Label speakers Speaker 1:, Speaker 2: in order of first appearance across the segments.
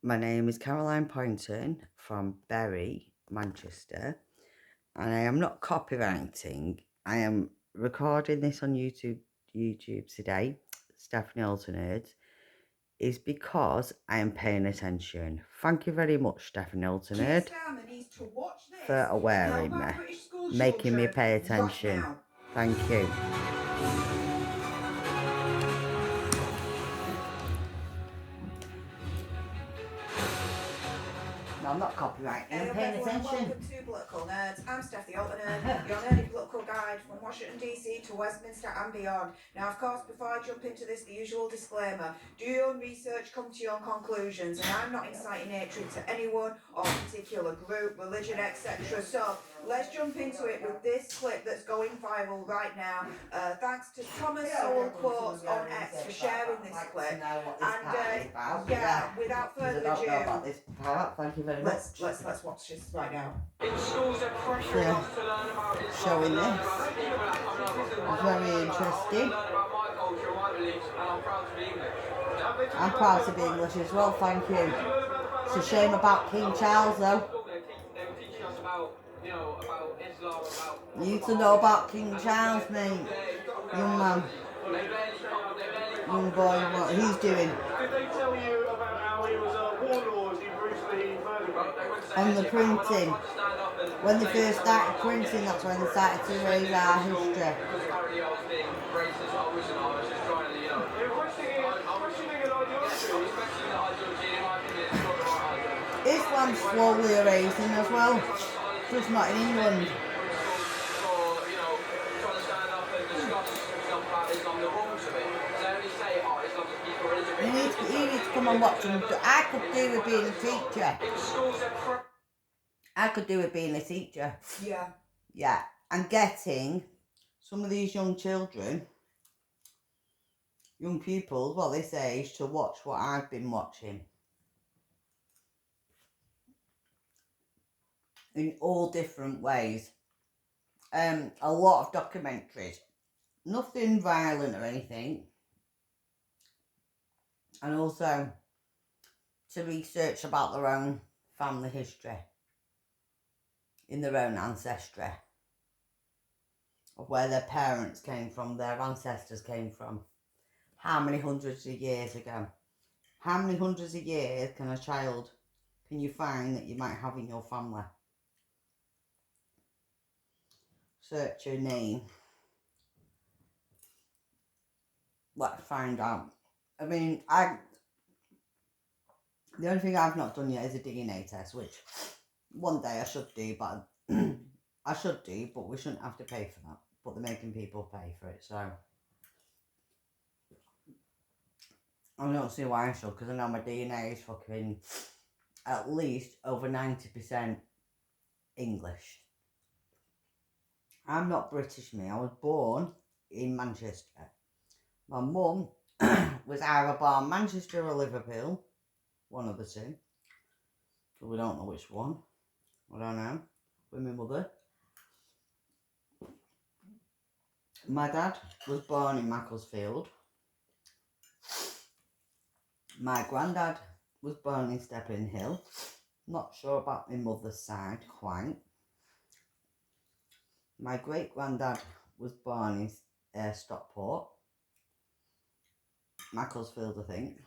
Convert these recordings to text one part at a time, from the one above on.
Speaker 1: My name is Caroline Poynton from Bury, Manchester, and I am not copywriting. I am recording this on YouTube today, Stephanie Alton is because I am paying attention. Thank you very much, Stephanie Alton for awareing me, making me pay attention. Thank you. No, I'm not copyrighting. I'm paying attention.
Speaker 2: Welcome to Political Nerds. I'm Steph the Alton Nerd, your nerdy political guide from Washington DC to Westminster and beyond. Now, of course, before I jump into this, the usual disclaimer: do your own research, come to your own conclusions, and I'm not inciting hatred to anyone or particular group, religion, etc. So let's jump into it with this clip that's going viral right now. Thanks to Thomas Sowell Quotes on X for sharing this clip. Without further ado,
Speaker 1: thank you very much.
Speaker 2: Let's watch this right now.
Speaker 3: In schools, they're pressuring us to learn about Islam.
Speaker 1: Showing this. Very interesting. I'm proud to be English as well, thank you. It's a shame about King Charles though. You need to know about King Charles, mate. Young man. Young boy, what he's doing.
Speaker 3: Did they tell you about how he was a warlord who brutally murdered?
Speaker 1: On the printing. When they first started printing, that's when they started to raise our history. Islam's slowly erasing as well, just not in England. You need to come and watch them. I could do with being a teacher. I could do with being a teacher.
Speaker 2: Yeah.
Speaker 1: Yeah, and getting some of these young children, young pupils, well, this age, to watch what I've been watching. In all different ways. A lot of documentaries. Nothing violent or anything. And also to research about their own family history. In their own ancestry. Of where their parents came from, their ancestors came from. How many hundreds of years ago? How many hundreds of years can you find that you might have in your family? Search your name. Let's find out. I mean, the only thing I've not done yet is a DNA test, which one day I should do, but but we shouldn't have to pay for that. But they're making people pay for it, so I don't see why I should, because I know my DNA is fucking at least over 90% English. I'm not British, me. I was born in Manchester. My mum was either born Manchester or Liverpool, one of the two. So we don't know which one. I don't know. With my mother. My dad was born in Macclesfield. My granddad was born in Stepping Hill. Not sure about my mother's side quite. My great granddad was born in Stockport. Macclesfield, I think.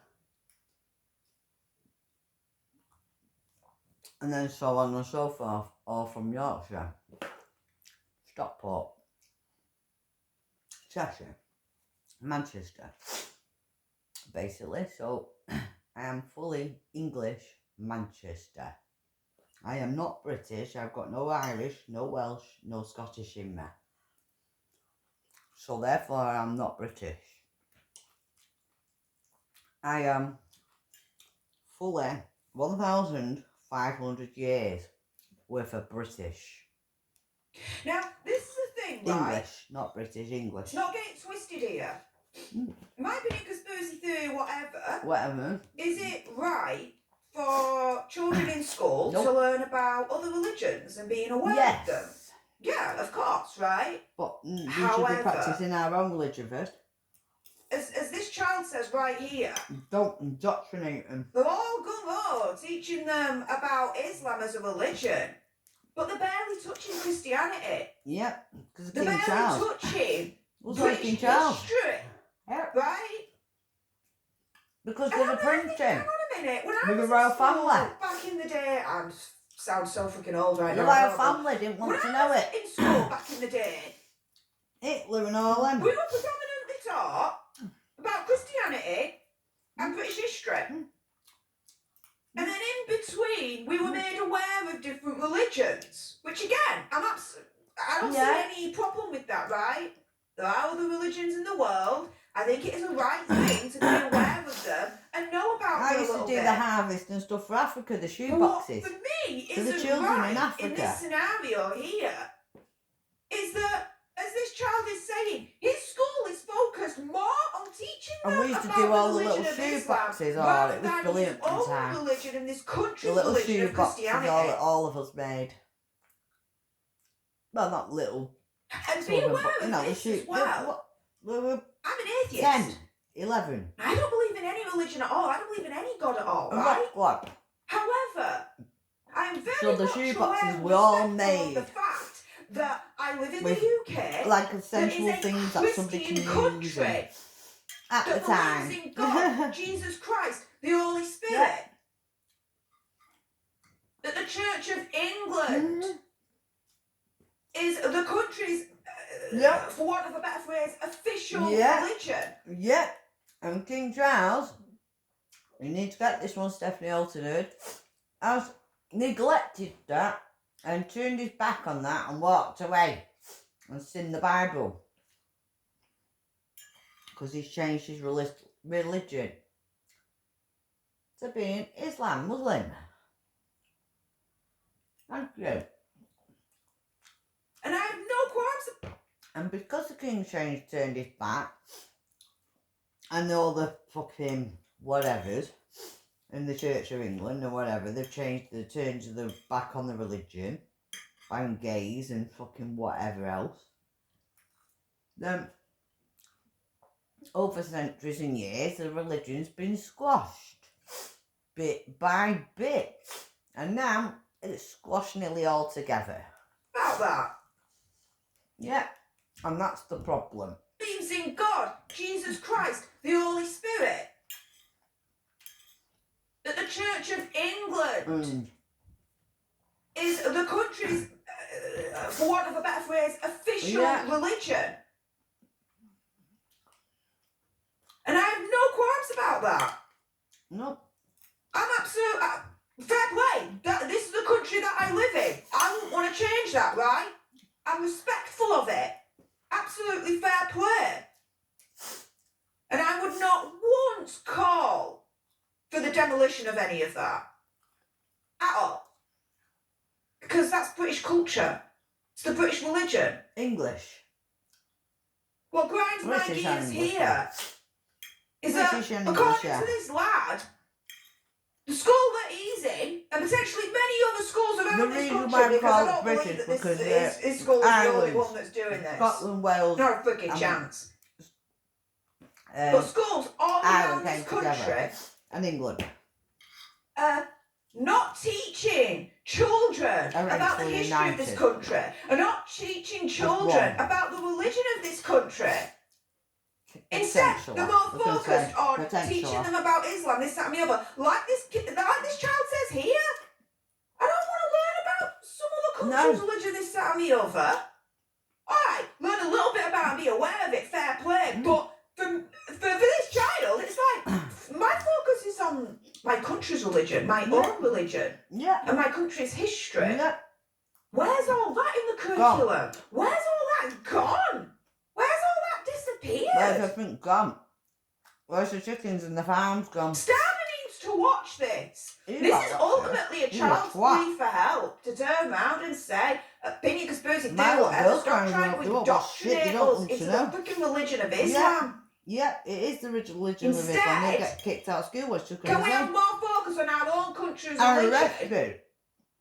Speaker 1: And then so on and so forth, all from Yorkshire. Stockport. Cheshire. Manchester. Basically, so I am fully English Manchester. I am not British. I've got no Irish, no Welsh, no Scottish in me. So therefore I am not British. I am fully 1,500 years worth of British.
Speaker 2: Now, this is the thing, right?
Speaker 1: English, not British, English.
Speaker 2: Not get it twisted here. Might be a conspiracy theory, whatever.
Speaker 1: Whatever.
Speaker 2: Is it right for children in school to learn about other religions and being aware of them? Yeah, of course, right?
Speaker 1: But we should be practising our own religion first.
Speaker 2: As this child says right here,
Speaker 1: don't indoctrinate them.
Speaker 2: They're all gun all teaching them about Islam as a religion, but they're barely touching Christianity.
Speaker 1: Yep, because
Speaker 2: They're
Speaker 1: King
Speaker 2: barely
Speaker 1: Charles.
Speaker 2: touching
Speaker 1: Was like King
Speaker 2: British
Speaker 1: Charles.
Speaker 2: history,
Speaker 1: Yep,
Speaker 2: right?
Speaker 1: because
Speaker 2: And
Speaker 1: they're the
Speaker 2: I'm thinking,
Speaker 1: prince.
Speaker 2: hang on a minute, when I
Speaker 1: With the
Speaker 2: was
Speaker 1: royal
Speaker 2: in school
Speaker 1: family.
Speaker 2: back in the day, I sound so freaking old right
Speaker 1: The
Speaker 2: now.
Speaker 1: royal
Speaker 2: don't I?
Speaker 1: family didn't want to know it.
Speaker 2: In school back in the day,
Speaker 1: Hitler and all them.
Speaker 2: we were predominantly taught about Christianity and British history. And then in between, we were made aware of different religions, which again, I don't
Speaker 1: Yeah.
Speaker 2: see any problem with that, right? There are other religions in the world. I think it is a right thing to be aware of them and know about
Speaker 1: I
Speaker 2: them a
Speaker 1: used to
Speaker 2: little
Speaker 1: do
Speaker 2: bit.
Speaker 1: the harvest and stuff for Africa, the shoe
Speaker 2: But what
Speaker 1: boxes.
Speaker 2: for me
Speaker 1: For the
Speaker 2: isn't
Speaker 1: children in
Speaker 2: right in
Speaker 1: Africa.
Speaker 2: this scenario here is that, as this child is saying, his school is focused more on teaching them
Speaker 1: And we used to
Speaker 2: about
Speaker 1: do all the
Speaker 2: religion
Speaker 1: little
Speaker 2: of
Speaker 1: shoe
Speaker 2: Islam
Speaker 1: boxes. Oh,
Speaker 2: rather
Speaker 1: it was
Speaker 2: than
Speaker 1: brilliant
Speaker 2: his
Speaker 1: one
Speaker 2: own
Speaker 1: time.
Speaker 2: religion and this
Speaker 1: The
Speaker 2: country's
Speaker 1: little
Speaker 2: religion
Speaker 1: shoe
Speaker 2: of
Speaker 1: boxes
Speaker 2: Christianity.
Speaker 1: all of us made. Well, not little.
Speaker 2: And be
Speaker 1: children,
Speaker 2: aware
Speaker 1: but, you
Speaker 2: of
Speaker 1: know,
Speaker 2: this
Speaker 1: the shoe.
Speaker 2: as well.
Speaker 1: We were
Speaker 2: I'm an atheist.
Speaker 1: 10, 11.
Speaker 2: I don't believe in any religion at all. I don't believe in any God at all,
Speaker 1: And
Speaker 2: right?
Speaker 1: what?
Speaker 2: However, I am very
Speaker 1: So the
Speaker 2: much
Speaker 1: shoe
Speaker 2: aware
Speaker 1: boxes
Speaker 2: and
Speaker 1: we all
Speaker 2: respectful of
Speaker 1: made
Speaker 2: the fact that I live in
Speaker 1: with,
Speaker 2: the UK,
Speaker 1: like
Speaker 2: that
Speaker 1: essential
Speaker 2: is a
Speaker 1: things that somebody can
Speaker 2: Christian
Speaker 1: use.
Speaker 2: country,
Speaker 1: At the
Speaker 2: that
Speaker 1: time.
Speaker 2: believes in God, Jesus Christ, the Holy Spirit. That the Church of England is the country's, for want of a better phrase, official religion.
Speaker 1: Yeah. And King Charles, we need to get this one, Stephanie Alton, has neglected that and turned his back on that and walked away and seen the Bible. Because he's changed his religion to being Islam, Muslim. Thank you.
Speaker 2: And I have no qualms.
Speaker 1: And because the King turned his back, and all the fucking whatevers in the Church of England or whatever, they've turned the back on the religion, and gays and fucking whatever else. Then, over centuries and years, the religion's been squashed, bit by bit. And now, it's squashed nearly all together.
Speaker 2: About that.
Speaker 1: Yeah, and that's the problem.
Speaker 2: Believes in God, Jesus Christ, the Holy Spirit. That the Church of England is the country's, for want of a better phrase, official religion. And I have no qualms about that.
Speaker 1: No.
Speaker 2: I'm absolutely, fair play. This is the country that I live in. I wouldn't want to change that, right? I'm respectful of it. Absolutely fair play. And I would not once call for the demolition of any of that. At all. Because that's British culture. It's the British religion.
Speaker 1: English.
Speaker 2: What grinds my
Speaker 1: British
Speaker 2: gears
Speaker 1: and English,
Speaker 2: here is that,
Speaker 1: British and
Speaker 2: according
Speaker 1: English, yeah.
Speaker 2: to this lad, the school that he's in, and potentially many other schools around
Speaker 1: The
Speaker 2: this
Speaker 1: reason
Speaker 2: country,
Speaker 1: why we
Speaker 2: because
Speaker 1: call
Speaker 2: I
Speaker 1: it
Speaker 2: don't believe
Speaker 1: British,
Speaker 2: that
Speaker 1: because
Speaker 2: his school is the only
Speaker 1: Ireland,
Speaker 2: one that's doing this.
Speaker 1: Scotland, Wales,
Speaker 2: Not a freaking chance. But schools all
Speaker 1: Ireland
Speaker 2: around this
Speaker 1: came together,
Speaker 2: country
Speaker 1: and England.
Speaker 2: not teaching children
Speaker 1: Are
Speaker 2: about the
Speaker 1: actually
Speaker 2: history of this
Speaker 1: united.
Speaker 2: country, and not teaching children
Speaker 1: one.
Speaker 2: about the religion of this country. Instead, they're more focused on teaching them about Islam, this, that, and the other. Like this child says here. I don't want to learn about some other country's religion, this, that, and the other. Alright, learn a little bit about it and be aware of it, fair play. But for this child, it's like, my focus is on my country's religion, my own religion, and my country's history. Where's all that in the curriculum? Where's all that gone? Where's all that disappeared?
Speaker 1: Where's everything gone? Where's the chickens and the farms gone?
Speaker 2: Stanley needs to watch this. This is ultimately a child's plea for help, to turn around and say, opinion, conspiracy, theory, whatever, stop trying to indoctrinate us into the freaking religion of Islam.
Speaker 1: Yeah, it is the religion of Islam. They get kicked out of school. What's just
Speaker 2: Can we have more focus on our own country's religion?
Speaker 1: Arrested.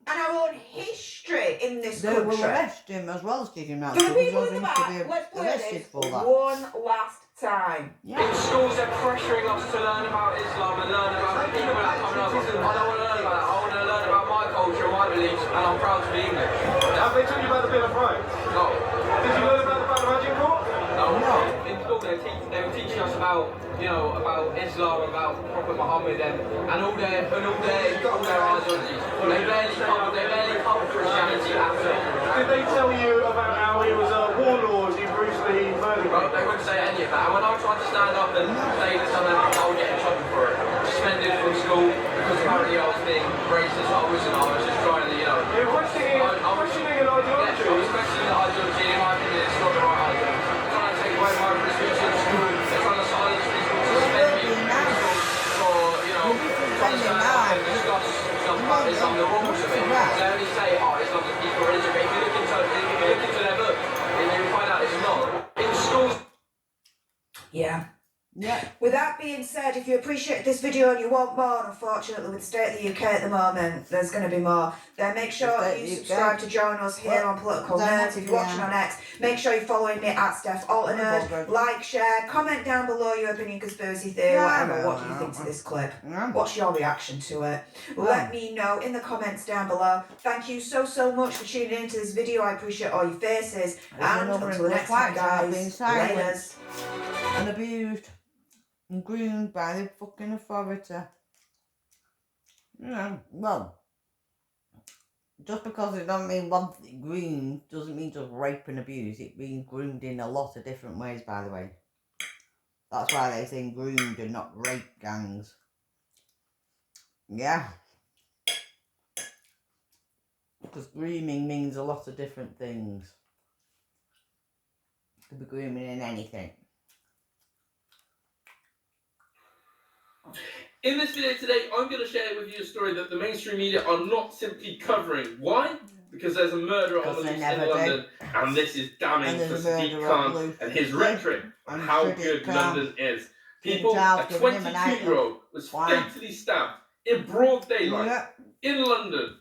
Speaker 2: And and our own history in this
Speaker 1: They
Speaker 2: country.
Speaker 1: will arrest him as well as kick him out.
Speaker 2: For the
Speaker 1: So
Speaker 2: people
Speaker 1: he
Speaker 2: in the
Speaker 1: needs to
Speaker 2: back,
Speaker 1: be
Speaker 2: let's play
Speaker 1: arrested
Speaker 2: this
Speaker 1: for that.
Speaker 2: one last time.
Speaker 1: Yeah.
Speaker 4: In schools, they're pressuring us to learn about Islam and learn about the people that are coming up. I don't want to learn about that. I want to learn about my culture and my beliefs, and I'm proud to be English.
Speaker 3: Have they told you about the Bill of Rights?
Speaker 4: No.
Speaker 3: Did you learn about the Magic Court?
Speaker 4: No.
Speaker 1: No.
Speaker 4: In school, they were teaching us about, about Islam, about Prophet Muhammad, and all their ideologies. They barely cover Christianity at all.
Speaker 3: Did they tell you about how he was a warlord who brutally murdered
Speaker 4: Well,
Speaker 3: you?
Speaker 4: they wouldn't say any of that. And when I tried to stand up and say that something, I would get in trouble for it. Suspended from school because apparently I was being racist. I wasn't. I was just trying to,
Speaker 3: You're questioning an ideology.
Speaker 4: I was questioning the ideology. In my opinion, it's not the right ideology. They're trying to take away my restrictions in school. They're trying to silence me, suspend me from school for, trying to stand up and discuss stuff about Islam, the wrongs of it. They only say, Islam is peaceful religion, but if you look into their book, you find out it's not. In schools.
Speaker 2: Yeah.
Speaker 1: Yeah.
Speaker 2: With that being said, if you appreciate this video and you want more, unfortunately with the state of the UK at the moment, there's going to be more. Then make sure that you subscribe to join us here on Political Nerds. If you're watching on X, make sure you're following me at Steph Alternerd. Like, share, comment down below your opinion, conspiracy theory, whatever. What do you think to this clip? What's your reaction to it? Let me know in the comments down below. Thank you so much for tuning into this video. I appreciate all your faces. And until the next time, guys, laters.
Speaker 1: And abused and groomed by the fucking authority. Well, just because it doesn't mean one thing, groomed doesn't mean just rape and abuse. It means groomed in a lot of different ways, by the way. That's why they say groomed and not rape gangs. Yeah. Because grooming means a lot of different things. You could be grooming in anything.
Speaker 5: In this video today, I'm going to share with you a story that the mainstream media are not simply covering. Why? Because there's a murderer on the loose in London, and this is damning for Sadiq Khan and his rhetoric on how good London is. People, a 22-year-old was fatally stabbed in broad daylight in London,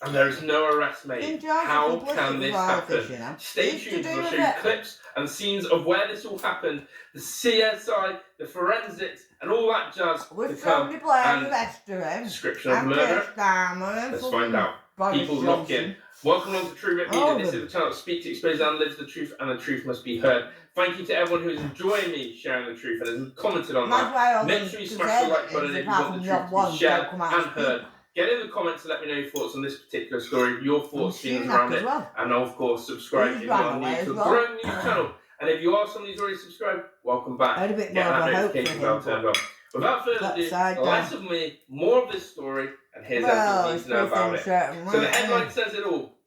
Speaker 5: and there is no arrest made. How can this happen? Stay tuned, we'll show you clips and scenes of where this all happened, the CSI, the forensics, and all that jazz to come, and description of the murderer. Let's find out. People lock in. Welcome on to True Rip Media. This is the channel that speaks, exposes, and lives the truth, and the truth must be heard. Thank you to everyone who is enjoying me sharing the truth and has commented on that. Make sure you smash the like button if you want the truth to be shared and heard. Get in the comments and let me know your thoughts on this particular story, your thoughts, feelings around it, and of course subscribe if you are new to a growing new channel. And if you are somebody who's already subscribed, welcome back. Get that notification bell turned on. Without further ado, less of me, more of this story, and here's everything you need to know about it. So the headline says it all.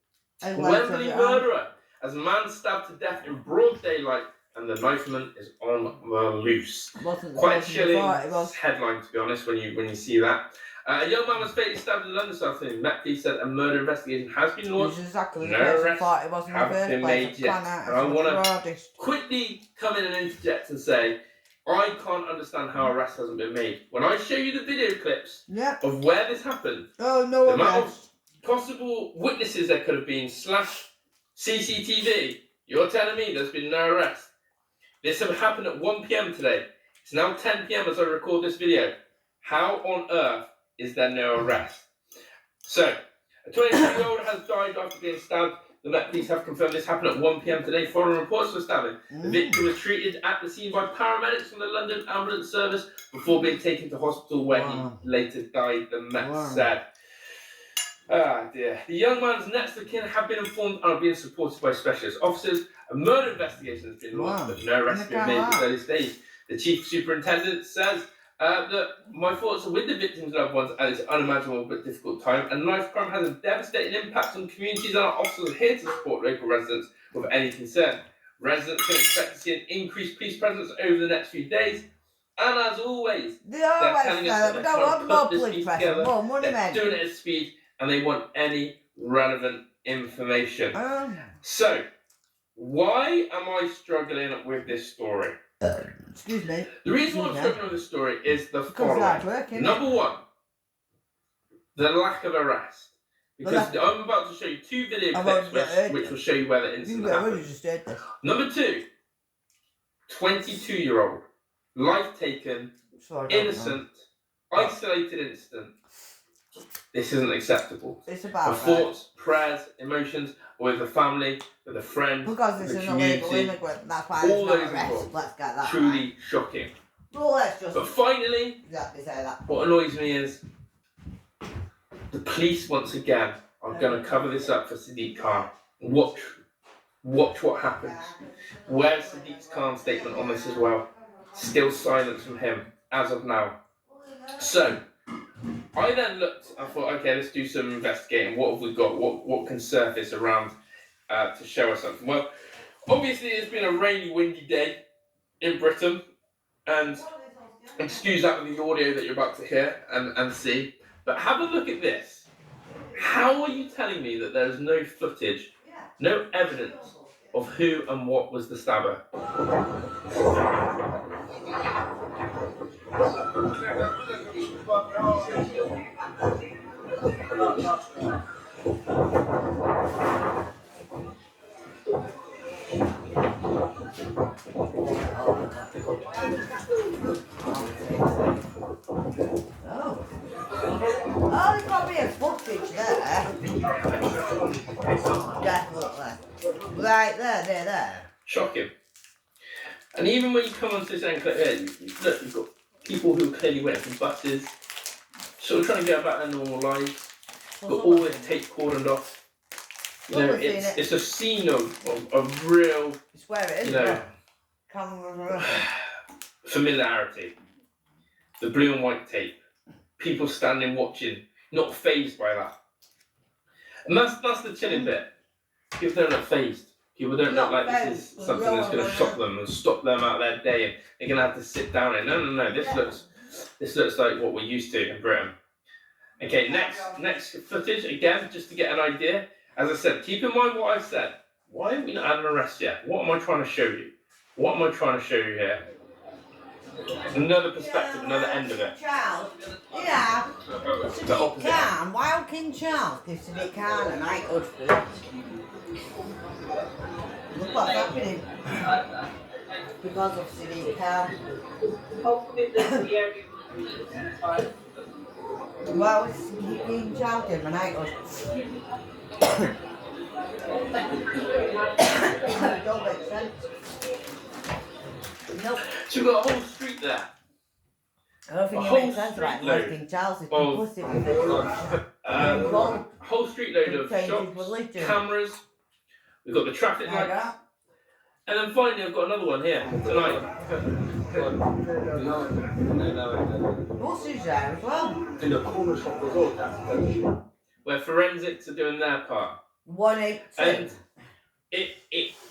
Speaker 5: Wembley murderer as man stabbed to death in broad daylight and the knifeman is on the loose. Quite a chilling headline, to be honest, when you see that. A young man was fatally stabbed in London this afternoon. Met Police said a murder investigation has been launched. No arrests have been made yet. And I want to quickly come in and interject and say, I can't understand how arrest hasn't been made. When I show you the video clips of where this happened, the amount of possible witnesses there could have been, / CCTV, you're telling me there's been no arrest. This happened at 1 PM today. It's now 10 PM as I record this video. How on earth is there no arrest? So, a 22-year-old has died after being stabbed. The Met Police have confirmed this happened at 1 PM today following reports of the stabbing. The victim was treated at the scene by paramedics from the London Ambulance Service before being taken to hospital where he later died, the Met said. Ah dear. The young man's next of kin have been informed and are being supported by specialist officers. A murder investigation has been launched, but no arrest has been made at this early stage. The chief superintendent says that my thoughts are with the victims' loved ones at this unimaginable but difficult time, and knife crime has a devastating impact on communities, and our officers are here to support local residents with any concern. Residents can expect to see an increased police presence over the next few days, and as always, they're telling us that they're trying to put this piece together, they're doing it at speed, and they want any relevant information. So, why am I struggling with this story?
Speaker 1: Excuse me.
Speaker 5: The reason why I'm struggling with this story is the following. Number one, the lack of arrest. Because I'm about to show you 2 video clips which will show you where the incident happened. Number 2, 22-year-old, life taken, innocent, isolated incident. This isn't acceptable.
Speaker 1: It's about
Speaker 5: the thoughts, prayers, emotions, with the family, with a friend,
Speaker 1: because
Speaker 5: with
Speaker 1: it's
Speaker 5: the
Speaker 1: an illegal
Speaker 5: community,
Speaker 1: immigrant. That's why
Speaker 5: all
Speaker 1: there's
Speaker 5: those
Speaker 1: no arrest.
Speaker 5: involved.
Speaker 1: Let's get that
Speaker 5: truly
Speaker 1: right.
Speaker 5: shocking.
Speaker 1: Well, let's just
Speaker 5: But finally,
Speaker 1: exactly say that.
Speaker 5: what annoys me is the police once again are going to cover this up for Sadiq Khan. Watch what happens. Where's Sadiq Khan's statement on this as well? Still silence from him as of now. So I then looked and thought, okay, let's do some investigating. What have we got? What can surface around to show us something? Well, obviously it's been a rainy, windy day in Britain, and excuse that with the audio that you're about to hear and see, but have a look at this. How are you telling me that there is no footage, no evidence of who and what was the stabber?
Speaker 1: Oh, there's got to be a footage there. Definitely. Right there.
Speaker 5: Shocking. And even when you come onto this end clip here, look, you've got people who are clearly waiting for buses, sort of trying to get about their normal lives. Got all this tape cordoned off. You know, it's a scene of real,
Speaker 1: It's where it is,
Speaker 5: you know, familiarity. The blue and white tape. People standing watching, not fazed by that. And that's the chilling bit. People don't look fazed. People don't look like this is something that's going to shock them and stop them out of their day, and they're going to have to sit down and no. This looks like what we're used to in Britain. Okay, next footage again, just to get an idea. As I said, keep in mind what I've said. Why have we not had an arrest yet? What am I trying to show you? What am I trying to show you here? Another perspective, another end of it.
Speaker 1: Charles, yeah. Sadiq Khan, why would King Charles give Sadiq Khan a knighthood? Look what's happening. Because of Sadiq Khan. Why would King Charles give him a knighthood? Don't make sense. Nope.
Speaker 5: So we've got a whole street there.
Speaker 1: I don't think it makes sense about King Charles is complicit with it.
Speaker 5: Whole street load of shops, cameras. We've got the traffic lights. And then finally I've got another one here tonight.
Speaker 1: Buses there as well.
Speaker 3: In the corner shop as well.
Speaker 5: Where forensics are doing their part.
Speaker 1: 182.
Speaker 5: And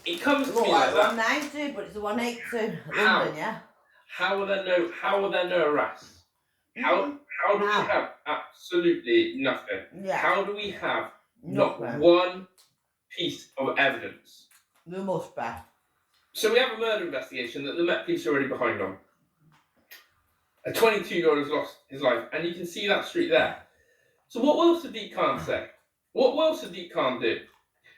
Speaker 5: it comes to me
Speaker 1: like
Speaker 5: that.
Speaker 1: 192, but it's a 182.
Speaker 5: How?
Speaker 1: London, yeah.
Speaker 5: How are there no arrests? How do we have absolutely nothing?
Speaker 1: Yeah.
Speaker 5: How do we have not
Speaker 1: Nothing.
Speaker 5: one piece of evidence?
Speaker 1: There must be.
Speaker 5: So we have a murder investigation that the Met Police are already behind on. A 22-year-old has lost his life, and you can see that street there. So what will Sadiq Khan say? What will Sadiq Khan do?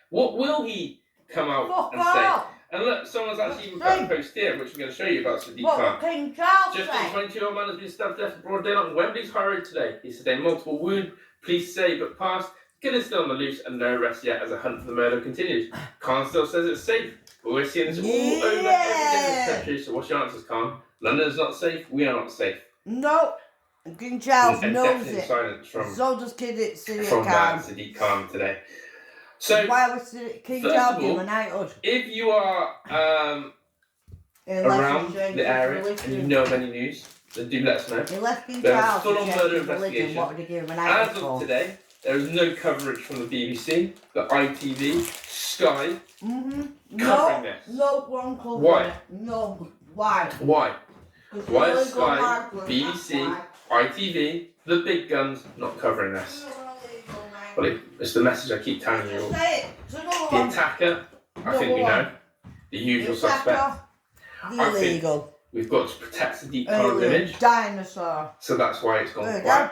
Speaker 5: What will he come out and say? And look, someone's actually even put a post here, which I'm going to show you about Sadiq Khan.
Speaker 1: What will King Charles
Speaker 5: Just
Speaker 1: say?
Speaker 5: a 22-year-old man has been stabbed to death in broad daylight on Wembley's High Road today. He sustained multiple wounds. Police say, but past. Killer still on the loose and no arrest yet as a hunt for the murder continues. Khan still says it's safe, but we're seeing this all over every day in this country. So what's your answers, Khan? London's not safe. We are not safe.
Speaker 1: No. King Charles
Speaker 5: and
Speaker 1: knows it.
Speaker 5: Silence from
Speaker 1: So does Sadiq
Speaker 5: from
Speaker 1: Khan.
Speaker 5: Sadiq Khan today. So
Speaker 1: why was King Charles give him a knighthood?
Speaker 5: if you are around the area and you know of any news, then do let us know.
Speaker 1: Unless King
Speaker 5: There's
Speaker 1: Charles
Speaker 5: full-on
Speaker 1: was
Speaker 5: murder
Speaker 1: religion,
Speaker 5: investigation.
Speaker 1: what would he give him a knighthood
Speaker 5: As
Speaker 1: for?
Speaker 5: of today, there is no coverage from the BBC, the ITV, Sky, covering this.
Speaker 1: No one covering
Speaker 5: Why?
Speaker 1: it. No. Why?
Speaker 5: Why?
Speaker 1: Because
Speaker 5: Why is
Speaker 1: illegal
Speaker 5: Sky,
Speaker 1: migrants,
Speaker 5: BBC,
Speaker 1: that's why.
Speaker 5: ITV, the big guns not covering this? Well, it's the message I keep telling you all.
Speaker 1: Say it. It's another
Speaker 5: The
Speaker 1: one.
Speaker 5: attacker, I think we know. The usual suspect.
Speaker 1: The
Speaker 5: I think
Speaker 1: illegal.
Speaker 5: we've got to protect Sadiq Khan's image,
Speaker 1: Dinosaur.
Speaker 5: so that's why it's gone
Speaker 1: There you
Speaker 5: quiet.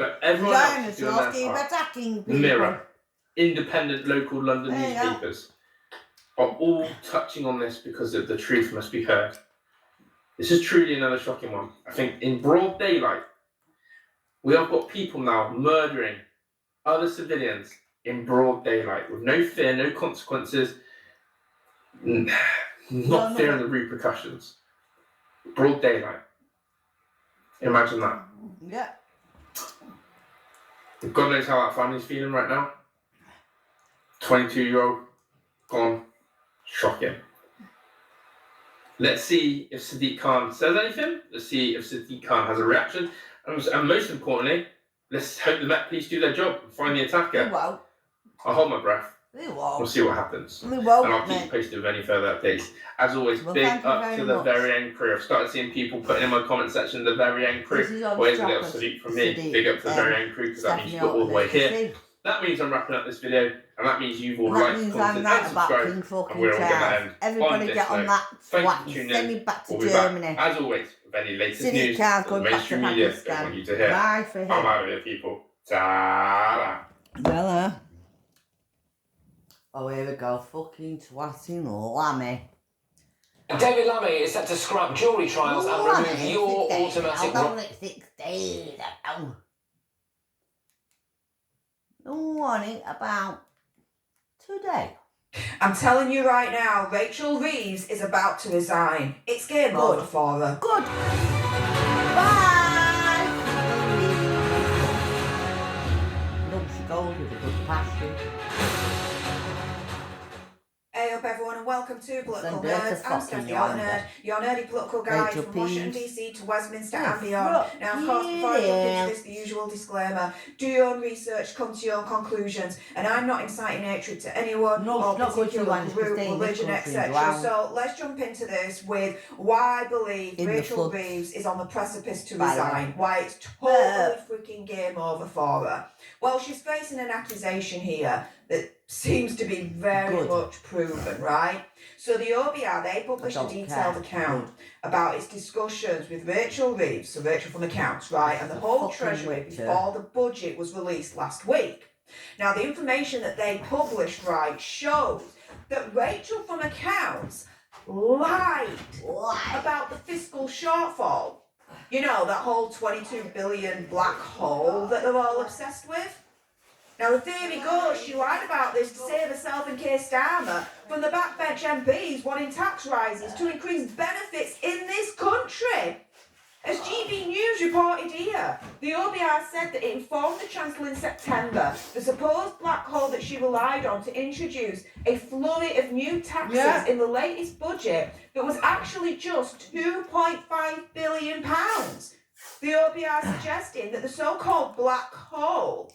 Speaker 5: But everyone else is doing
Speaker 1: Dinosaurs
Speaker 5: their
Speaker 1: keep
Speaker 5: part.
Speaker 1: attacking people.
Speaker 5: Mirror, independent local London
Speaker 1: There you go.
Speaker 5: newspapers are all touching on this because of the truth must be heard. This is truly another shocking one. I think in broad daylight, we have got people now murdering other civilians in broad daylight with no fear, no consequences, not fearing the repercussions. Broad daylight. Imagine that.
Speaker 1: Yeah.
Speaker 5: God knows how that family's feeling right now. 22-year-old gone. Shocking. Let's see if Sadiq Khan says anything. Let's see if Sadiq Khan has a reaction. And most importantly, let's hope the Met Police do their job and find the attacker.
Speaker 1: They won't.
Speaker 5: I'll hold my breath.
Speaker 1: They won't.
Speaker 5: We'll see what happens.
Speaker 1: They won't,
Speaker 5: And I'll keep you posted with any further updates. As always,
Speaker 1: Well,
Speaker 5: big
Speaker 1: thank you
Speaker 5: up
Speaker 1: very
Speaker 5: to the
Speaker 1: much.
Speaker 5: very end crew. I've started seeing people putting in my comment section the very end crew.
Speaker 1: This is on
Speaker 5: Where's a
Speaker 1: top
Speaker 5: little
Speaker 1: of
Speaker 5: salute from me.
Speaker 1: Sadiq,
Speaker 5: Big up to the very end crew because that means you got all the way here. That means I'm wrapping up this video, and that means you've all
Speaker 1: That
Speaker 5: liked,
Speaker 1: means
Speaker 5: commented,
Speaker 1: I'm right
Speaker 5: and
Speaker 1: about
Speaker 5: subscribed.
Speaker 1: King
Speaker 5: And
Speaker 1: fucking
Speaker 5: we're all going to
Speaker 1: Charles.
Speaker 5: end
Speaker 1: Everybody
Speaker 5: on
Speaker 1: get
Speaker 5: this
Speaker 1: on
Speaker 5: note.
Speaker 1: that
Speaker 5: Thank
Speaker 1: swat
Speaker 5: you
Speaker 1: and
Speaker 5: for tuning
Speaker 1: send
Speaker 5: in.
Speaker 1: me back to
Speaker 5: We'll be
Speaker 1: Germany.
Speaker 5: back, as always, with any latest
Speaker 1: Sadiq
Speaker 5: news
Speaker 1: Charles
Speaker 5: that the
Speaker 1: going back to
Speaker 5: mainstream media don't
Speaker 1: Pakistan.
Speaker 5: want you to hear.
Speaker 1: Bye for him.
Speaker 5: I'm out of here, people. Ta-da.
Speaker 1: Well, oh, here we go. Fucking twatting Lammy.
Speaker 6: David Lammy is set to scrap jury trials and remove your automatic...
Speaker 1: I'll go at 16. No warning about today.
Speaker 2: I'm telling you right now, Rachel Reeves is about to resign. It's game over for her.
Speaker 1: Good. Bye. Looks gold with a good passion.
Speaker 2: Hey up everyone and welcome to Political
Speaker 1: Send her to
Speaker 2: Nerds. I'm
Speaker 1: fucking
Speaker 2: Steph the
Speaker 1: Yolanda.
Speaker 2: Nerd, your nerdy political guide
Speaker 1: Rachel
Speaker 2: from Washington
Speaker 1: Peeves.
Speaker 2: DC to Westminster
Speaker 1: Yeah,
Speaker 2: and beyond.
Speaker 1: fuck
Speaker 2: Now of course before I jump
Speaker 1: yeah.
Speaker 2: into this, the usual disclaimer, do your own research, come to your own conclusions, and I'm not inciting hatred to anyone
Speaker 1: No,
Speaker 2: or
Speaker 1: it's not good to
Speaker 2: particular
Speaker 1: manage to
Speaker 2: group,
Speaker 1: stay in this
Speaker 2: religion,
Speaker 1: country and
Speaker 2: etc.
Speaker 1: drown.
Speaker 2: So let's jump into this with why I believe
Speaker 1: In the
Speaker 2: Rachel
Speaker 1: floods.
Speaker 2: Reeves is on the precipice to
Speaker 1: By the
Speaker 2: resign, why it's totally freaking game over for her. Well, she's facing an accusation here that seems to be very
Speaker 1: Good.
Speaker 2: much proven, right? So the OBR, they published a
Speaker 1: don't
Speaker 2: detailed
Speaker 1: care.
Speaker 2: account about its discussions with Rachel Reeves, so Rachel from Accounts, right, and the whole
Speaker 1: Fucking
Speaker 2: Treasury
Speaker 1: witcher.
Speaker 2: before the budget was released last week. Now, the information that they published, right, shows that Rachel from Accounts lied about the fiscal shortfall. You know, that whole 22 billion black hole that they're all obsessed with? Now, the theory goes she lied about this to save herself and Keir Starmer from the backbench MPs wanting tax rises to increase benefits in this country. As GB News reported here, the OBR said that it informed the Chancellor in September the supposed black hole that she relied on to introduce a flurry of new taxes in the latest budget that was actually just £2.5 billion. The OBR suggesting that the so-called black hole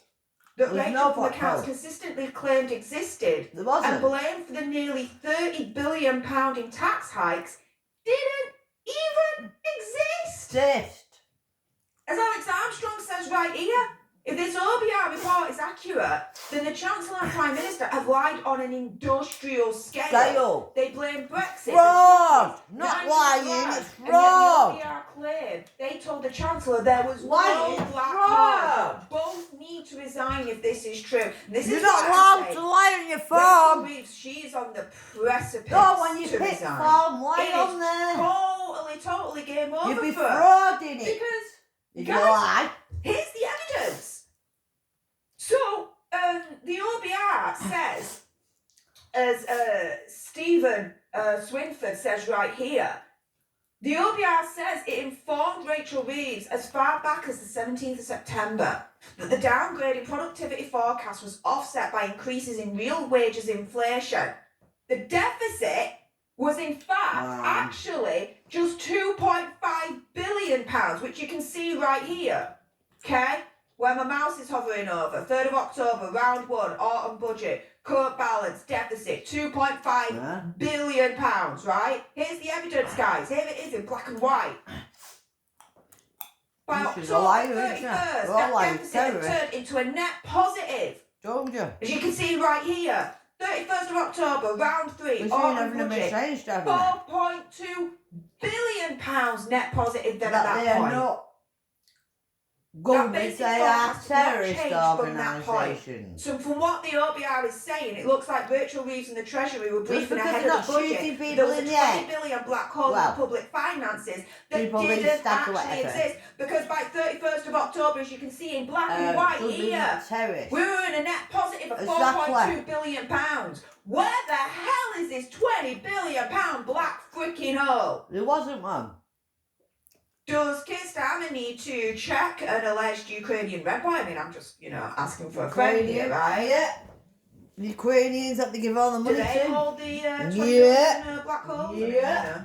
Speaker 2: that
Speaker 1: There's
Speaker 2: Rachel
Speaker 1: no
Speaker 2: from
Speaker 1: black
Speaker 2: Accounts
Speaker 1: hole.
Speaker 2: consistently claimed existed
Speaker 1: There wasn't.
Speaker 2: and blamed for the nearly £30 billion in tax hikes didn't even exist. As Alex Armstrong says right here, if this OBR report is accurate, then the Chancellor and Prime Minister have lied on an industrial scale. They blame Brexit.
Speaker 1: Wrong! Not
Speaker 2: 9/11,
Speaker 1: lying, it's
Speaker 2: and
Speaker 1: wrong!
Speaker 2: yet the OBR claim they told the Chancellor there was
Speaker 1: Lying
Speaker 2: no
Speaker 1: is
Speaker 2: black
Speaker 1: wrong.
Speaker 2: hole. Both need to resign if this is true. This
Speaker 1: You're
Speaker 2: is
Speaker 1: not
Speaker 2: what
Speaker 1: allowed
Speaker 2: I say.
Speaker 1: to lie on your
Speaker 2: Rachel
Speaker 1: phone.
Speaker 2: Reeves, she is on the precipice
Speaker 1: No, when you
Speaker 2: to
Speaker 1: pick
Speaker 2: resign.
Speaker 1: phone, lie
Speaker 2: It
Speaker 1: on
Speaker 2: is
Speaker 1: there.
Speaker 2: totally game over
Speaker 1: You'd be
Speaker 2: for her.
Speaker 1: frauding it.
Speaker 2: Because
Speaker 1: If you
Speaker 2: guys,
Speaker 1: lie.
Speaker 2: here's the evidence. So, the OBR says, as Stephen Swinford says right here, the OBR says it informed Rachel Reeves as far back as the 17th of September that the downgrade in productivity forecast was offset by increases in real wages inflation. The deficit was in fact actually just £2.5 billion, which you can see right here, okay? Where my mouse is hovering over, 3rd of October, round one, autumn budget, current balance, deficit, £2.5 billion, right? Here's the evidence, guys. Here it is in black and white. By
Speaker 1: She's a liar,
Speaker 2: October
Speaker 1: isn't she?
Speaker 2: 31st,
Speaker 1: We're all
Speaker 2: that
Speaker 1: lying,
Speaker 2: deficit had
Speaker 1: terrorists.
Speaker 2: turned into a net positive.
Speaker 1: Told you.
Speaker 2: As you can see right here, 31st of October, round three,
Speaker 1: This ain't
Speaker 2: autumn
Speaker 1: having been
Speaker 2: budget,
Speaker 1: changed, haven't it?
Speaker 2: £4.2 billion net positive then at
Speaker 1: That
Speaker 2: that
Speaker 1: they're
Speaker 2: point.
Speaker 1: not. Governments, they are
Speaker 2: has not
Speaker 1: terrorist
Speaker 2: changed from that point.
Speaker 1: organisations.
Speaker 2: So from what the OBR is saying, it looks like Rachel Reeves and the Treasury were briefing
Speaker 1: because
Speaker 2: ahead
Speaker 1: they're
Speaker 2: of the
Speaker 1: not
Speaker 2: budget.
Speaker 1: shooting people
Speaker 2: There was a
Speaker 1: in the
Speaker 2: 20
Speaker 1: head.
Speaker 2: billion black hole in
Speaker 1: Well,
Speaker 2: the public finances that
Speaker 1: people being
Speaker 2: didn't
Speaker 1: stabbed or
Speaker 2: actually
Speaker 1: whatever.
Speaker 2: exist. Because by 31st of October, as you can see in black and
Speaker 1: It
Speaker 2: white
Speaker 1: doesn't mean
Speaker 2: here,
Speaker 1: they're terrorists.
Speaker 2: we were in a net positive of
Speaker 1: Exactly.
Speaker 2: £4.2 billion. Where the hell is this £20 billion black freaking hole?
Speaker 1: There wasn't one.
Speaker 2: Does Keir Starmer need to check an alleged Ukrainian red boy? I mean, I'm just, asking for a friend here, right?
Speaker 1: Yeah. The Ukrainians have to give all the
Speaker 2: Do
Speaker 1: money
Speaker 2: they
Speaker 1: to.
Speaker 2: hold the 20
Speaker 1: Yeah.
Speaker 2: billion black holes?
Speaker 1: Yeah.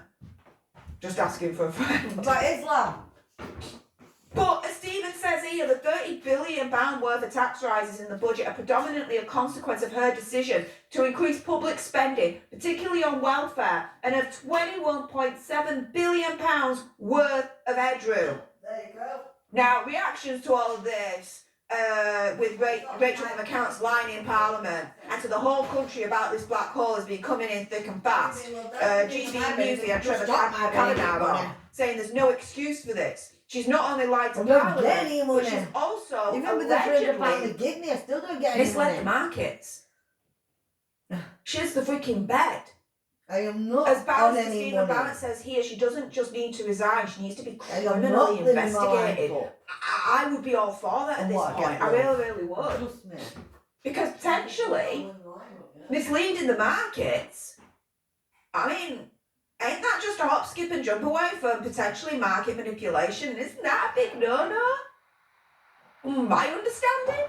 Speaker 2: Just asking for a friend.
Speaker 1: About Islam.
Speaker 2: But as Stephen says here, the £30 billion worth of tax rises in the budget are predominantly a consequence of her decision to increase public spending, particularly on welfare, and of £21.7 billion worth of headroom.
Speaker 1: There you go.
Speaker 2: Now, reactions to all of this, with Rachel from Accounts lying in Parliament, and to the whole country about this black hole has been coming in thick and fast. GB News had Trevor Cavanagh on, saying there's no excuse for this. She's not only lied to Parliament, but she's also
Speaker 1: Even with the £300
Speaker 2: allegedly
Speaker 1: they give me, I still don't get any
Speaker 2: misled the
Speaker 1: money.
Speaker 2: markets. She's the freaking bed.
Speaker 1: I am not
Speaker 2: As
Speaker 1: on
Speaker 2: bad as
Speaker 1: any
Speaker 2: Stephen
Speaker 1: money.
Speaker 2: Barrett says here, she doesn't just need to resign, she needs to be
Speaker 1: I am not
Speaker 2: criminally
Speaker 1: living my life
Speaker 2: investigated.
Speaker 1: up.
Speaker 2: I would be all for that at
Speaker 1: And
Speaker 2: this
Speaker 1: what,
Speaker 2: point.
Speaker 1: get
Speaker 2: I
Speaker 1: rid
Speaker 2: really would.
Speaker 1: Trust me.
Speaker 2: Because potentially misleading the markets, I mean, ain't that just a hop, skip and jump away from potentially market manipulation? Isn't that a big no-no? My understanding?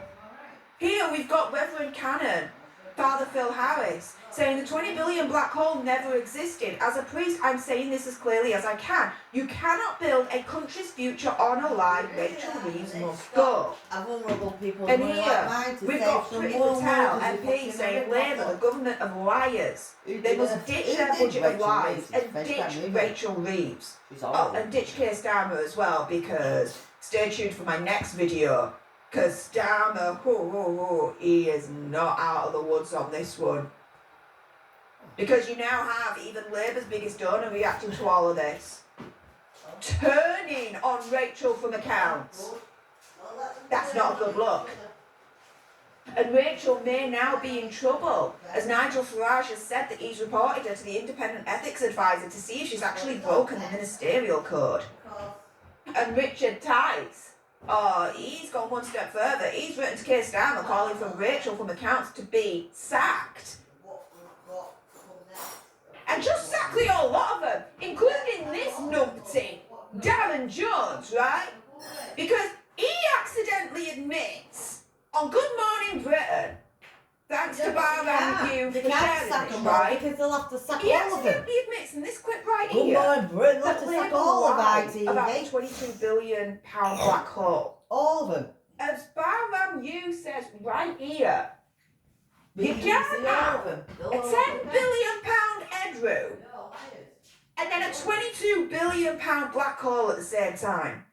Speaker 2: Here we've got Reverend Cannon, Father Phil Harris, saying the 20 billion black hole never existed. As a priest, I'm saying this as clearly as I can. You cannot build a country's future on a lie. Rachel Reeves must go.
Speaker 1: Vulnerable people
Speaker 2: And
Speaker 1: like
Speaker 2: here,
Speaker 1: mine to
Speaker 2: we've
Speaker 1: save
Speaker 2: got
Speaker 1: some
Speaker 2: Priti
Speaker 1: more
Speaker 2: Patel,
Speaker 1: money
Speaker 2: MP,
Speaker 1: because
Speaker 2: saying
Speaker 1: they
Speaker 2: Labour, the government of liars. They must ditch their budget of lies and ditch Rachel Reeves. Oh, and ditch Keir Starmer as well, because stay tuned for my next video. Because Starmer, he is not out of the woods on this one. Because you now have even Labour's biggest donor reacting to all of this. Turning on Rachel from accounts. That's not a good look. And Rachel may now be in trouble, as Nigel Farage has said that he's reported her to the independent ethics advisor to see if she's actually broken the ministerial code. And Richard Tice, he's gone one step further. He's written to Keir Starmer calling for Rachel from accounts to be sacked. And just sack the whole lot of them, including this numpty, Darren Jones, right? Because he accidentally admits on Good Morning Britain, thanks to Bar Review for sharing this, right?
Speaker 1: Because they'll have to sack
Speaker 2: He
Speaker 1: all of them.
Speaker 2: accidentally admits in this clip right
Speaker 1: Good
Speaker 2: here
Speaker 1: Morning Britain, they'll have
Speaker 2: that
Speaker 1: to sack
Speaker 2: Labour
Speaker 1: all of
Speaker 2: lied about the
Speaker 1: ITV.
Speaker 2: £22 billion black hole.
Speaker 1: All of them.
Speaker 2: As Bar Review says right here, you
Speaker 1: BBC,
Speaker 2: can't
Speaker 1: all
Speaker 2: have
Speaker 1: of them.
Speaker 2: a £10 billion headroom and then a £22 billion black hole at the same time.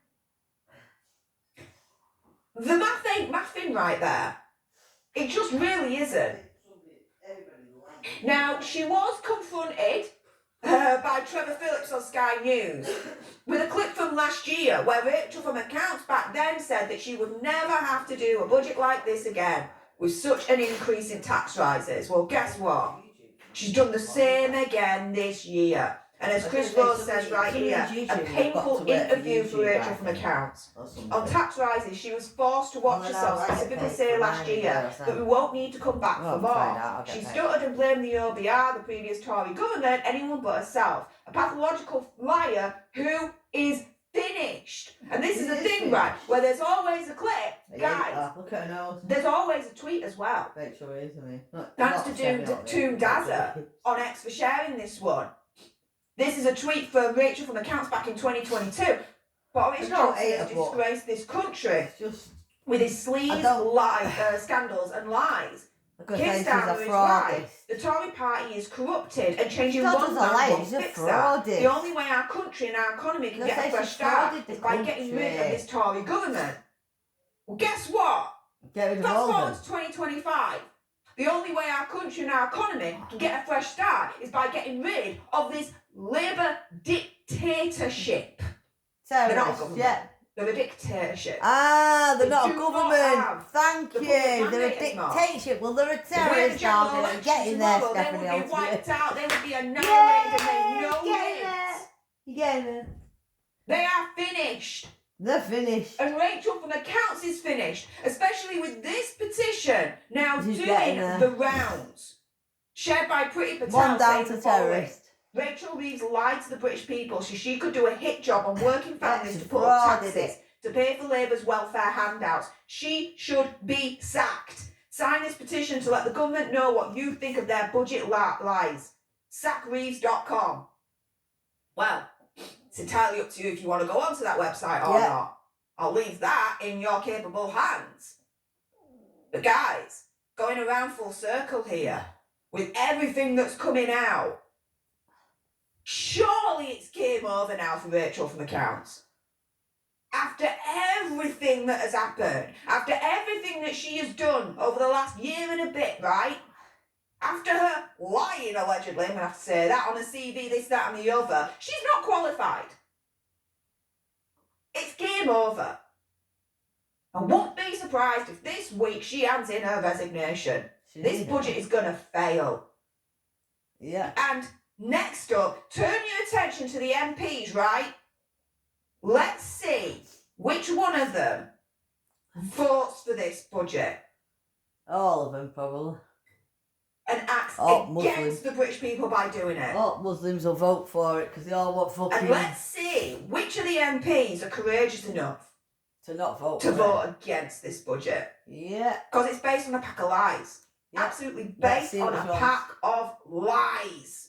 Speaker 2: The math ain't mathing right there. It just really isn't. Now, she was confronted by Trevor Phillips on Sky News with a clip from last year where Rachel from Accounts back then said that she would never have to do a budget like this again with such an increase in tax rises. Well, guess what? She's done the same again this year. And as Chris Rose says right here, a painful interview for Rachel from Accounts. On tax rises, she was forced to watch herself specifically say last year that we won't need to come back for more. She stuttered and blamed the OBR, the previous Tory government, anyone but herself. A pathological liar who is finished. And this is the thing, right, where there's always a clip, guys.
Speaker 1: Look at her nose.
Speaker 2: There's always a tweet as well.
Speaker 1: Rachel is, I mean.
Speaker 2: Thanks to Toon Dazza on X for sharing this one. This is a tweet from Rachel from Accounts back in 2022. Boris Johnson has disgraced this country with his sleaze, scandals and lies. Keir Starmer is right. The Tory party is corrupted and changing one man won't fix that. The only way our country and our economy can get a fresh start is by getting rid of this Tory government. Well, guess what? Fast forward to 2025. The only way our country and our economy can get a fresh start is by getting rid of this Labour dictatorship. They're not a government. They're a dictatorship.
Speaker 1: Ah, they're
Speaker 2: They
Speaker 1: not a
Speaker 2: do not
Speaker 1: government.
Speaker 2: have
Speaker 1: Thank
Speaker 2: the
Speaker 1: you.
Speaker 2: public
Speaker 1: They're a
Speaker 2: mandate anymore.
Speaker 1: dictatorship. Well, they're a
Speaker 2: If we had a
Speaker 1: terrorist
Speaker 2: general
Speaker 1: now.
Speaker 2: election
Speaker 1: Get in there,
Speaker 2: tomorrow, they
Speaker 1: Stephanie.
Speaker 2: would
Speaker 1: I'll
Speaker 2: be
Speaker 1: tell you.
Speaker 2: wiped out. They would be annihilated, and they know
Speaker 1: get in
Speaker 2: it.
Speaker 1: there. You get in there.
Speaker 2: They are finished.
Speaker 1: They're finished.
Speaker 2: And Rachel from Accounts is finished, especially with this petition now
Speaker 1: She's
Speaker 2: doing
Speaker 1: getting there.
Speaker 2: the rounds. Shared by Pretty Patel.
Speaker 1: One down
Speaker 2: saying
Speaker 1: to
Speaker 2: the following.
Speaker 1: terrorist.
Speaker 2: Rachel Reeves lied to the British people so she could do a hit job on working families
Speaker 1: Yes,
Speaker 2: to put up
Speaker 1: frauded
Speaker 2: taxes,
Speaker 1: it.
Speaker 2: to pay for Labour's welfare handouts. She should be sacked. Sign this petition to let the government know what you think of their budget lies. Sackreeves.com. Well, it's entirely up to you if you want to go onto that website or not. I'll leave that in your capable hands. But guys, going around full circle here, with everything that's coming out, surely it's game over now for Rachel from Accounts. After everything that has happened, after everything that she has done over the last year and a bit, right? After her lying, allegedly, I'm going to have to say that, on a CV, this, that and the other, she's not qualified. It's game over. I won't be surprised if this week she hands in her resignation. This budget is going to fail.
Speaker 1: Yeah.
Speaker 2: And next up, turn your attention to the MPs, right? Let's see which one of them votes for this budget
Speaker 1: All of them, probably.
Speaker 2: and acts
Speaker 1: Muslims.
Speaker 2: against the British people by doing it.
Speaker 1: All Muslims will vote for it because they all want fucking...
Speaker 2: And let's see which of the MPs are courageous enough
Speaker 1: to not vote
Speaker 2: to
Speaker 1: for
Speaker 2: vote against this budget.
Speaker 1: Yeah.
Speaker 2: Because it's based on a pack of lies.
Speaker 1: Yeah.
Speaker 2: Absolutely
Speaker 1: Let's
Speaker 2: based
Speaker 1: see
Speaker 2: on
Speaker 1: which
Speaker 2: a
Speaker 1: ones.
Speaker 2: pack of lies.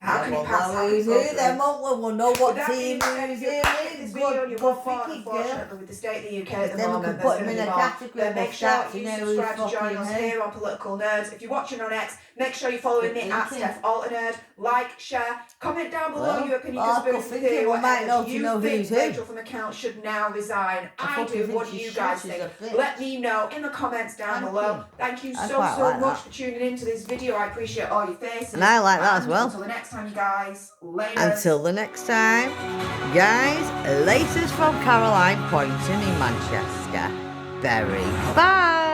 Speaker 2: How can you
Speaker 1: well,
Speaker 2: pass
Speaker 1: now
Speaker 2: that?
Speaker 1: who's who then, won't we? We'll know what
Speaker 2: With that
Speaker 1: team
Speaker 2: being said,
Speaker 1: who's
Speaker 2: if you're watching
Speaker 1: who
Speaker 2: this
Speaker 1: is.
Speaker 2: video and
Speaker 1: Good,
Speaker 2: you're
Speaker 1: good
Speaker 2: one
Speaker 1: thinking girl.
Speaker 2: unfortunately with the state of the UK at the
Speaker 1: Then we
Speaker 2: moment,
Speaker 1: can
Speaker 2: there's
Speaker 1: put
Speaker 2: going
Speaker 1: them
Speaker 2: to
Speaker 1: in
Speaker 2: be
Speaker 1: a
Speaker 2: more.
Speaker 1: category
Speaker 2: Then
Speaker 1: and
Speaker 2: make
Speaker 1: we'll
Speaker 2: sure
Speaker 1: start to
Speaker 2: you
Speaker 1: know who's
Speaker 2: subscribe to join
Speaker 1: fucking
Speaker 2: us
Speaker 1: who.
Speaker 2: here on Political Nerds. If you're watching on X, make sure you're following me
Speaker 1: Good
Speaker 2: at
Speaker 1: thinking.
Speaker 2: Steph Alternerd. Like, share, comment down below
Speaker 1: Well,
Speaker 2: your opinion.
Speaker 1: well, good
Speaker 2: conspiracy
Speaker 1: thinking.
Speaker 2: theory,
Speaker 1: We might know
Speaker 2: whatever.
Speaker 1: to
Speaker 2: Do you
Speaker 1: know
Speaker 2: think
Speaker 1: who's who.
Speaker 2: Rachel from Accounts should now resign? I
Speaker 1: fucking
Speaker 2: do.
Speaker 1: think
Speaker 2: What do
Speaker 1: she
Speaker 2: you
Speaker 1: should.
Speaker 2: guys
Speaker 1: She's
Speaker 2: think?
Speaker 1: a bitch.
Speaker 2: Let me know in the comments down
Speaker 1: Thank
Speaker 2: below.
Speaker 1: you.
Speaker 2: Thank you
Speaker 1: I
Speaker 2: so
Speaker 1: quite like
Speaker 2: much
Speaker 1: that.
Speaker 2: for tuning into this video. I appreciate all your faces.
Speaker 1: And I like that as well.
Speaker 2: Until the next time, you guys. Later.
Speaker 1: Until the next time, guys, latest from Caroline Poynton in Manchester. Berry. Bye.